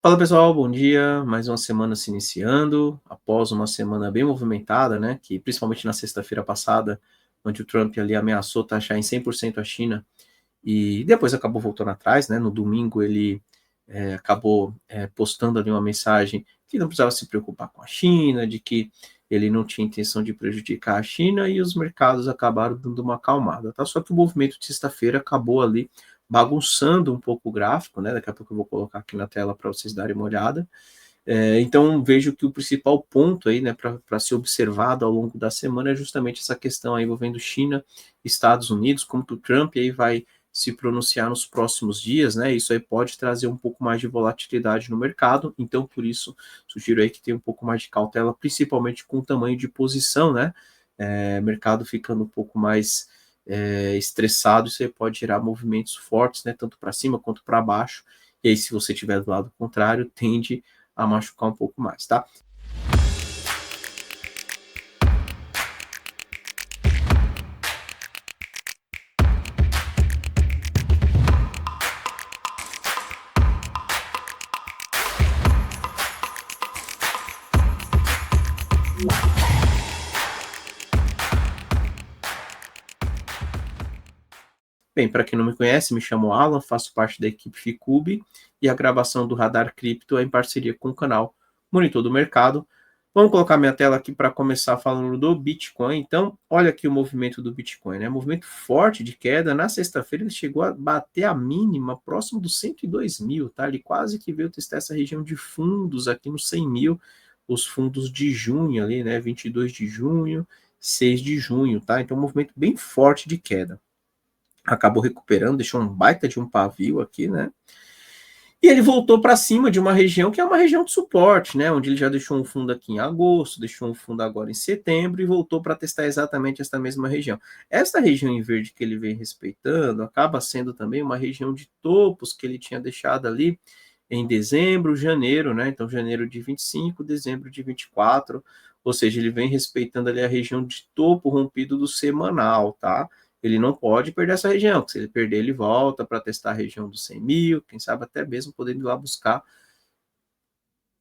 Fala pessoal, bom dia. Mais uma semana se iniciando, após uma semana bem movimentada, né? Que principalmente na sexta-feira passada, onde o Trump ali ameaçou taxar em 100% a China e depois acabou voltando atrás, né? No domingo ele acabou postando ali uma mensagem que não precisava se preocupar com a China, de que ele não tinha intenção de prejudicar a China e os mercados acabaram dando uma acalmada, tá? Só que o movimento de sexta-feira acabou ali bagunçando um pouco o gráfico, né? Daqui a pouco eu vou colocar aqui na tela para vocês darem uma olhada. Então, vejo que o principal ponto aí, né, para ser observado ao longo da semana é justamente essa questão aí envolvendo China, Estados Unidos, como que o Trump aí vai se pronunciar nos próximos dias, né? Isso aí pode trazer um pouco mais de volatilidade no mercado, então por isso sugiro aí que tenha um pouco mais de cautela, principalmente com o tamanho de posição, né? Mercado ficando um pouco mais estressado, isso aí pode gerar movimentos fortes, né? Tanto para cima quanto para baixo. E aí, se você estiver do lado contrário, tende a machucar um pouco mais, tá? Bem, para quem não me conhece, me chamo Alan, faço parte da equipe Ficube e a gravação do Radar Cripto é em parceria com o canal Monitor do Mercado. Vamos colocar minha tela aqui para começar falando do Bitcoin. Então, olha aqui o movimento do Bitcoin, né? Movimento forte de queda. Na sexta-feira ele chegou a bater a mínima próximo dos 102 mil, tá? Ele quase que veio testar essa região de fundos aqui nos 100 mil, os fundos de junho ali, né? 22 de junho, 6 de junho, tá? Então, um movimento bem forte de queda. Acabou recuperando, deixou um baita de um pavio aqui, né? E ele voltou para cima de uma região que é uma região de suporte, né? Onde ele já deixou um fundo aqui em agosto, deixou um fundo agora em setembro e voltou para testar exatamente esta mesma região. Esta região em verde que ele vem respeitando acaba sendo também uma região de topos que ele tinha deixado ali em dezembro, janeiro, né? Então, janeiro de 25, dezembro de 24, ou seja, ele vem respeitando ali a região de topo rompido do semanal, tá? Ele não pode perder essa região, porque se ele perder, ele volta para testar a região dos 100 mil, quem sabe até mesmo podendo ir lá buscar.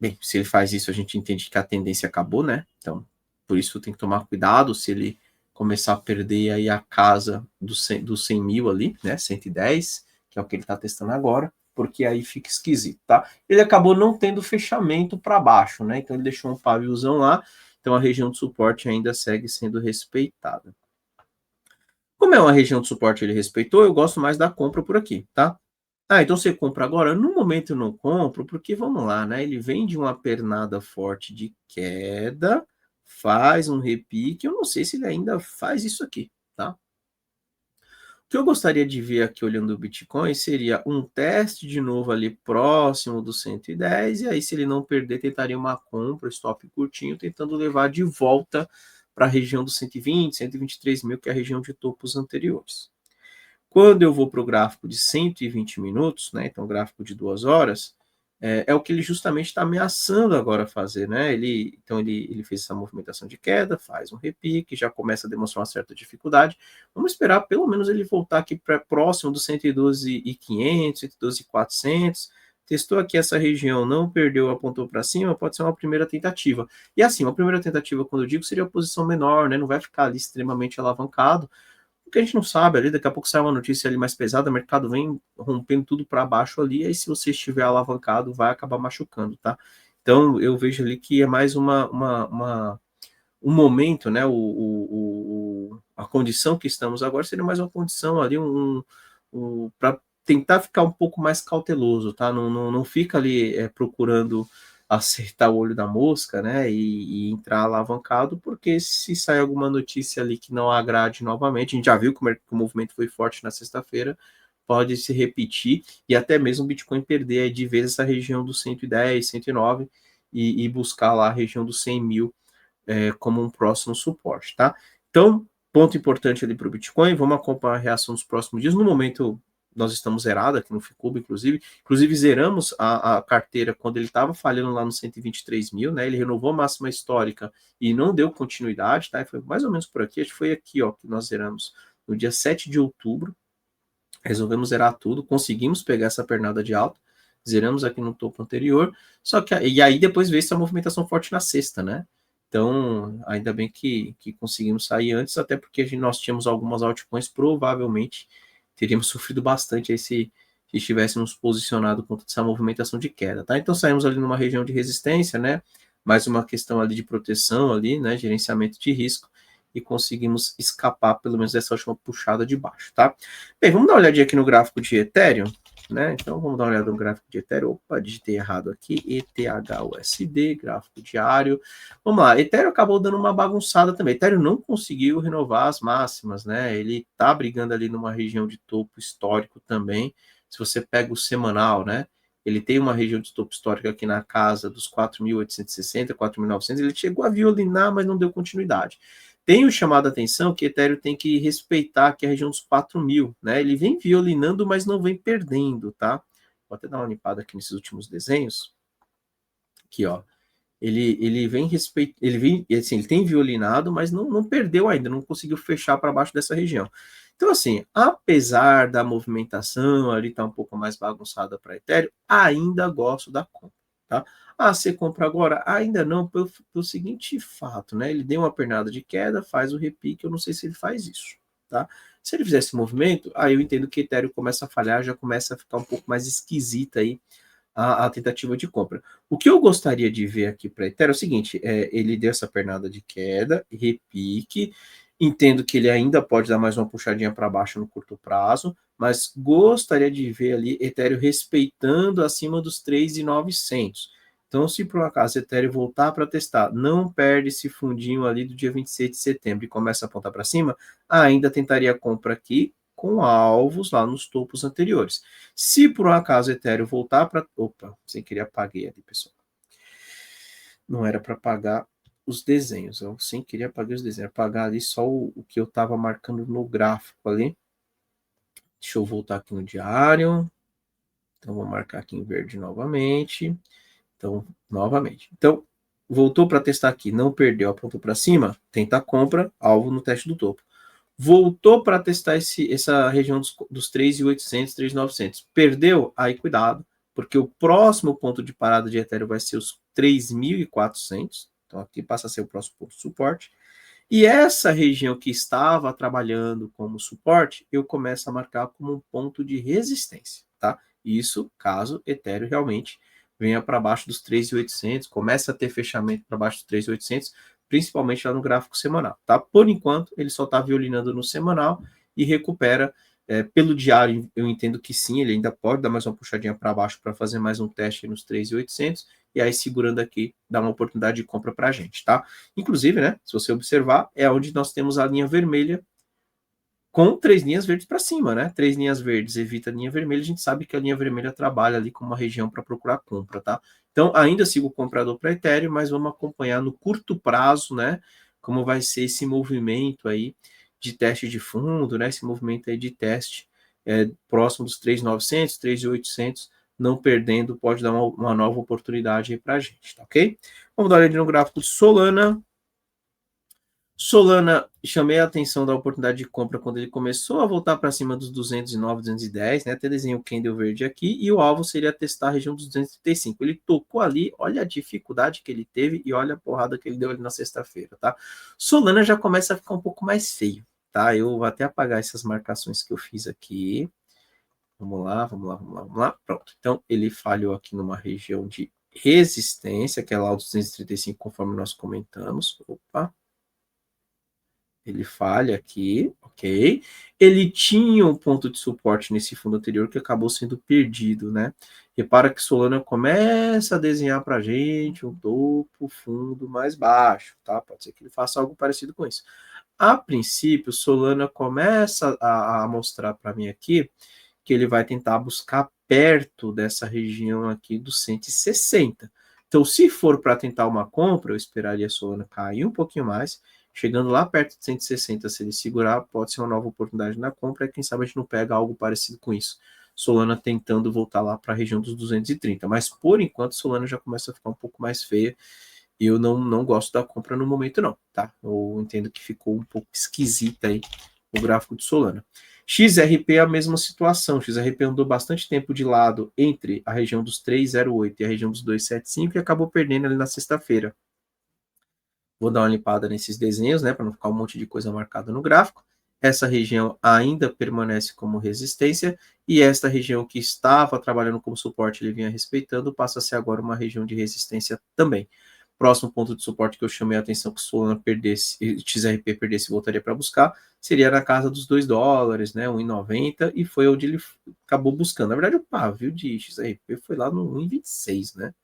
Bem, se ele faz isso, a gente entende que a tendência acabou, né? Então, por isso tem que tomar cuidado se ele começar a perder aí a casa dos 100 mil ali, né? 110, que é o que ele está testando agora, porque aí fica esquisito, tá? Ele acabou não tendo fechamento para baixo, né? Então ele deixou um paviozão lá, então a região de suporte ainda segue sendo respeitada. Como é uma região de suporte ele respeitou, eu gosto mais da compra por aqui, tá? Ah, então você compra agora? No momento eu não compro, porque vamos lá, né? Ele vem de uma pernada forte de queda, faz um repique, eu não sei se ele ainda faz isso aqui, tá? O que eu gostaria de ver aqui olhando o Bitcoin seria um teste de novo ali próximo do 110, e aí se ele não perder, tentaria uma compra, stop curtinho, tentando levar de volta para a região dos 120, 123 mil, que é a região de topos anteriores. Quando eu vou para o gráfico de 120 minutos, né, então gráfico de 2 horas, é o que ele justamente está ameaçando agora fazer, né? Ele fez essa movimentação de queda, faz um repique, já começa a demonstrar uma certa dificuldade. Vamos esperar pelo menos ele voltar aqui para próximo dos 112.500, 112.400. Testou aqui essa região, não perdeu, apontou para cima, pode ser uma primeira tentativa. E assim, uma primeira tentativa, quando eu digo, seria a posição menor, né? Não vai ficar ali extremamente alavancado, porque a gente não sabe ali, daqui a pouco sai uma notícia ali mais pesada, o mercado vem rompendo tudo para baixo ali, aí se você estiver alavancado, vai acabar machucando, tá? Então, eu vejo ali que é mais um momento, né? A condição que estamos agora seria mais uma condição ali, para tentar ficar um pouco mais cauteloso, tá? Não fica ali procurando acertar o olho da mosca, né, e entrar alavancado, porque se sai alguma notícia ali que não agrade novamente, a gente já viu que o movimento foi forte na sexta-feira, pode se repetir e até mesmo o Bitcoin perder aí de vez essa região dos 110, 109 e buscar lá a região dos 100 mil como um próximo suporte, tá? Então, ponto importante ali para o Bitcoin, vamos acompanhar a reação dos próximos dias. No momento, nós estamos zerados aqui no Ficube, inclusive zeramos a carteira quando ele estava falhando lá no 123 mil, né? Ele renovou a máxima histórica e não deu continuidade, tá? Foi mais ou menos por aqui, acho que foi aqui, ó, que nós zeramos no dia 7 de outubro. Resolvemos zerar tudo, conseguimos pegar essa pernada de alta, zeramos aqui no topo anterior, só que e aí depois veio essa movimentação forte na sexta, né? Então, ainda bem que conseguimos sair antes, até porque nós tínhamos algumas altcoins, provavelmente teríamos sofrido bastante aí se estivéssemos posicionado contra essa movimentação de queda, tá? Então saímos ali numa região de resistência, né? Mais uma questão ali de proteção ali, né? Gerenciamento de risco, e conseguimos escapar pelo menos dessa última puxada de baixo, tá? Bem, vamos dar uma olhadinha aqui no gráfico de Ethereum, né? Então vamos dar uma olhada no gráfico de Ethereum. Opa, digitei errado aqui, ETHUSD, gráfico diário. Vamos lá, Ethereum acabou dando uma bagunçada também. Ethereum não conseguiu renovar as máximas, né? Ele tá brigando ali numa região de topo histórico também. Se você pega o semanal, né? Ele tem uma região de topo histórico aqui na casa dos 4.860, 4.900. Ele chegou a violinar, mas não deu continuidade. Tenho chamado a atenção que Ethereum tem que respeitar aqui a região dos 4.000, né? Ele vem violinando, mas não vem perdendo, tá? Vou até dar uma limpada aqui nesses últimos desenhos. Aqui, ó. Ele vem respeitando, ele vem, assim, ele tem violinado, mas não perdeu ainda, não conseguiu fechar para baixo dessa região. Então, assim, apesar da movimentação ali tá um pouco mais bagunçada para Ethereum, ainda gosto da compra, tá? Ah, você compra agora? Ainda não, pelo seguinte fato, né? Ele deu uma pernada de queda, faz o repique, eu não sei se ele faz isso, tá? Se ele fizer esse movimento, aí eu entendo que Ethereum começa a falhar, já começa a ficar um pouco mais esquisita aí a tentativa de compra. O que eu gostaria de ver aqui para Ethereum é o seguinte: ele deu essa pernada de queda, repique, entendo que ele ainda pode dar mais uma puxadinha para baixo no curto prazo, mas gostaria de ver ali Ethereum respeitando acima dos 3.900. Então, se por um acaso Ethereum voltar para testar, não perde esse fundinho ali do dia 26 de setembro e começa a apontar para cima, ainda tentaria a compra aqui com alvos lá nos topos anteriores. Se por um acaso Ethereum voltar para... Opa, sem querer apaguei ali, pessoal. Não era para apagar os desenhos, eu sem querer apagar os desenhos, apagar ali só o que eu estava marcando no gráfico ali. Deixa eu voltar aqui no diário. Então, vou marcar aqui em verde novamente. Então, novamente. Então, voltou para testar aqui, não perdeu, apontou para cima, tenta a compra, alvo no teste do topo. Voltou para testar essa região dos 3.800, 3.900. Perdeu? Aí cuidado, porque o próximo ponto de parada de Ethereum vai ser os 3.400. Então aqui passa a ser o próximo ponto de suporte. E essa região que estava trabalhando como suporte, eu começo a marcar como um ponto de resistência, tá? Isso caso Ethereum realmente venha para baixo dos 3.800, começa a ter fechamento para baixo dos 3.800, principalmente lá no gráfico semanal, tá? Por enquanto, ele só está violinando no semanal e recupera. Pelo diário, eu entendo que sim, ele ainda pode dar mais uma puxadinha para baixo para fazer mais um teste nos 3.800, e aí segurando aqui, dá uma oportunidade de compra para a gente, tá? Inclusive, né, se você observar, é onde nós temos a linha vermelha com 3 linhas verdes para cima, né? 3 linhas verdes evita a linha vermelha, a gente sabe que a linha vermelha trabalha ali com uma região para procurar compra, tá? Então, ainda sigo comprador para Ethereum, mas vamos acompanhar no curto prazo, né? Como vai ser esse movimento aí de teste de fundo, né? Esse movimento aí de teste próximo dos 3.900, 3.800, não perdendo, pode dar uma nova oportunidade aí para a gente, tá ok? Vamos dar uma olhada no gráfico de Solana. Solana, chamei a atenção da oportunidade de compra quando ele começou a voltar para cima dos 209, 210, né? Até desenho o candle verde aqui, e o alvo seria testar a região dos 235. Ele tocou ali, olha a dificuldade que ele teve e olha a porrada que ele deu ali na sexta-feira, tá? Solana já começa a ficar um pouco mais feio, tá? Eu vou até apagar essas marcações que eu fiz aqui. Vamos lá, vamos lá, vamos lá, vamos lá. Pronto. Então, ele falhou aqui numa região de resistência, que é lá o 235, conforme nós comentamos. Opa. Ele falha aqui, ok? Ele tinha um ponto de suporte nesse fundo anterior que acabou sendo perdido, né? Repara que Solana começa a desenhar para a gente um topo, fundo mais baixo, tá? Pode ser que ele faça algo parecido com isso. A princípio, Solana começa a mostrar para mim aqui que ele vai tentar buscar perto dessa região aqui dos 160. Então, se for para tentar uma compra, eu esperaria a Solana cair um pouquinho mais. Chegando lá perto de 160, se ele segurar, pode ser uma nova oportunidade na compra, e quem sabe a gente não pega algo parecido com isso. Solana tentando voltar lá para a região dos 230, mas por enquanto Solana já começa a ficar um pouco mais feia, e eu não gosto da compra no momento não, tá? Eu entendo que ficou um pouco esquisita aí o gráfico de Solana. XRP é a mesma situação, XRP andou bastante tempo de lado entre a região dos 3,08 e a região dos 2,75 e acabou perdendo ali na sexta-feira. Vou dar uma limpada nesses desenhos, né, para não ficar um monte de coisa marcada no gráfico. Essa região ainda permanece como resistência e esta região que estava trabalhando como suporte, ele vinha respeitando, passa a ser agora uma região de resistência também. Próximo ponto de suporte que eu chamei a atenção que o Solana perdesse, XRP perdesse e voltaria para buscar, seria na casa dos $2, né, 1,90, e foi onde ele acabou buscando. Na verdade, o pavio de XRP foi lá no 1,26, né?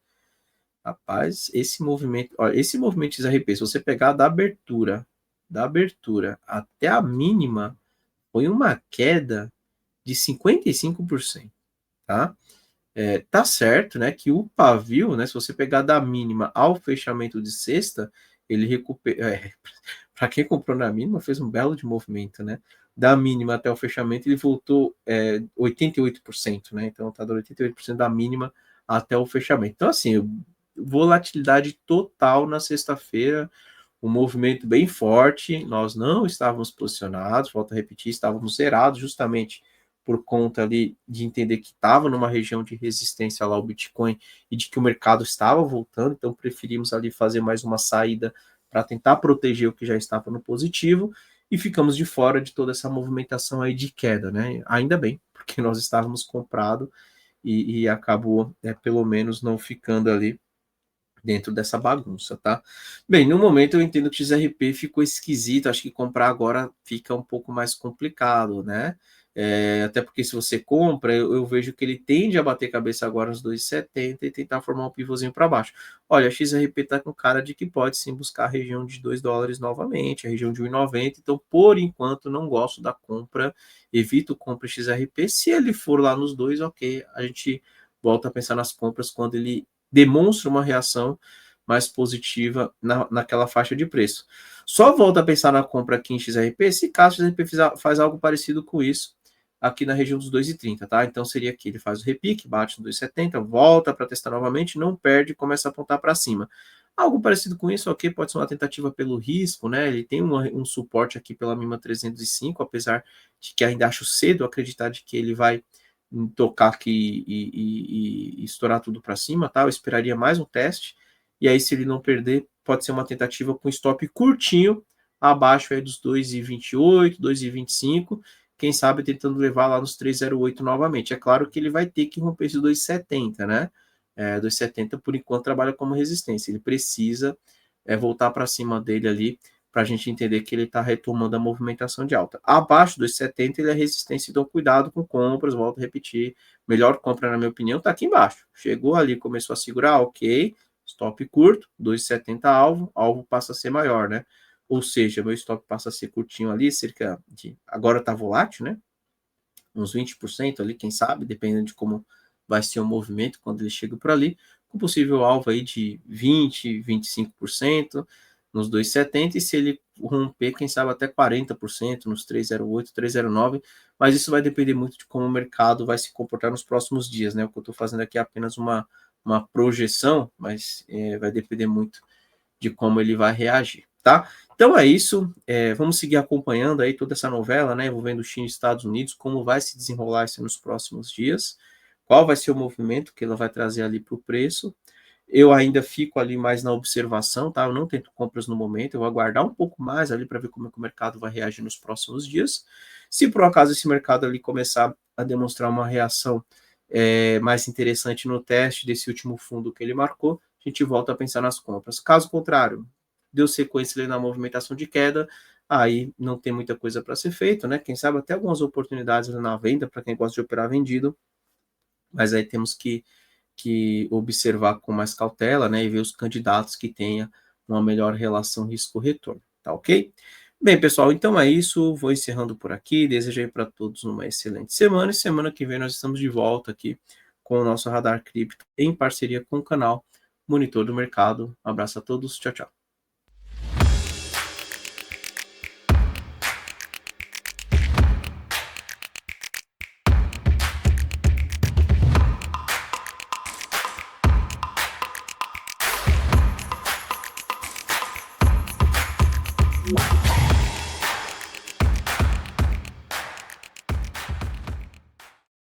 Rapaz, esse movimento, olha, esse movimento de XRP, se você pegar da abertura até a mínima, foi uma queda de 55%, tá? Tá certo, né, que o pavio, né, se você pegar da mínima ao fechamento de sexta, ele recupera, para quem comprou na mínima, fez um belo de movimento, né? Da mínima até o fechamento, ele voltou 88%, né? Então tá dando 88% da mínima até o fechamento. Então, assim, volatilidade total na sexta-feira, um movimento bem forte. Nós não estávamos posicionados, volto a repetir, estávamos zerados justamente por conta ali de entender que estava numa região de resistência lá o Bitcoin e de que o mercado estava voltando, então preferimos ali fazer mais uma saída para tentar proteger o que já estava no positivo e ficamos de fora de toda essa movimentação aí de queda, né? Ainda bem, porque nós estávamos comprado e acabou, pelo menos, não ficando ali dentro dessa bagunça, tá? Bem, no momento eu entendo que o XRP ficou esquisito, acho que comprar agora fica um pouco mais complicado, né? Até porque se você compra, eu vejo que ele tende a bater cabeça agora nos 2,70 e tentar formar um pivôzinho para baixo. Olha, a XRP tá com cara de que pode sim buscar a região de $2 novamente, a região de 1,90, então por enquanto não gosto da compra, evito compra XRP, se ele for lá nos dois, ok, a gente volta a pensar nas compras quando ele demonstra uma reação mais positiva naquela faixa de preço. Só volta a pensar na compra aqui em XRP se caso o XRP faz algo parecido com isso aqui na região dos 2,30, tá? Então seria aqui, ele faz o repique, bate no 2,70, volta para testar novamente, não perde, começa a apontar para cima. Algo parecido com isso, ok, pode ser uma tentativa pelo risco, né? Ele tem um suporte aqui pela mínima 305, apesar de que ainda acho cedo acreditar de que ele vai tocar aqui e estourar tudo para cima, tá? Eu esperaria mais um teste, e aí se ele não perder, pode ser uma tentativa com stop curtinho, abaixo aí dos 2,28, 2,25, quem sabe tentando levar lá nos 3,08 novamente. É claro que ele vai ter que romper esse 2,70, né? 2,70 por enquanto trabalha como resistência, ele precisa voltar para cima dele ali, para a gente entender que ele está retomando a movimentação de alta. Abaixo dos 70 ele é resistência, então cuidado com compras, volto a repetir, melhor compra na minha opinião está aqui embaixo. Chegou ali, começou a segurar, ok, stop curto, 2,70 alvo passa a ser maior, né? Ou seja, meu stop passa a ser curtinho ali, cerca de, agora está volátil, né? Uns 20% ali, quem sabe, dependendo de como vai ser o movimento quando ele chega por ali, com possível alvo aí de 20, 25%, nos 2,70, e se ele romper, quem sabe até 40% nos 3,08, 3,09, mas isso vai depender muito de como o mercado vai se comportar nos próximos dias, né? O que eu estou fazendo aqui é apenas uma projeção, mas vai depender muito de como ele vai reagir, tá? Então é isso, vamos seguir acompanhando aí toda essa novela, né, envolvendo China e Estados Unidos, como vai se desenrolar isso nos próximos dias, qual vai ser o movimento que ela vai trazer ali para o preço. Eu ainda fico ali mais na observação, tá? Eu não tento compras no momento, eu vou aguardar um pouco mais ali para ver como é que o mercado vai reagir nos próximos dias. Se por acaso esse mercado ali começar a demonstrar uma reação mais interessante no teste desse último fundo que ele marcou, a gente volta a pensar nas compras. Caso contrário, deu sequência ali na movimentação de queda, aí não tem muita coisa para ser feito, né? Quem sabe até algumas oportunidades na venda para quem gosta de operar vendido, mas aí temos que observar com mais cautela, né, e ver os candidatos que tenham uma melhor relação risco-retorno, tá ok? Bem, pessoal, então é isso, vou encerrando por aqui, desejo aí para todos uma excelente semana, e semana que vem nós estamos de volta aqui com o nosso Radar Cripto, em parceria com o canal Monitor do Mercado. Um abraço a todos, tchau, tchau.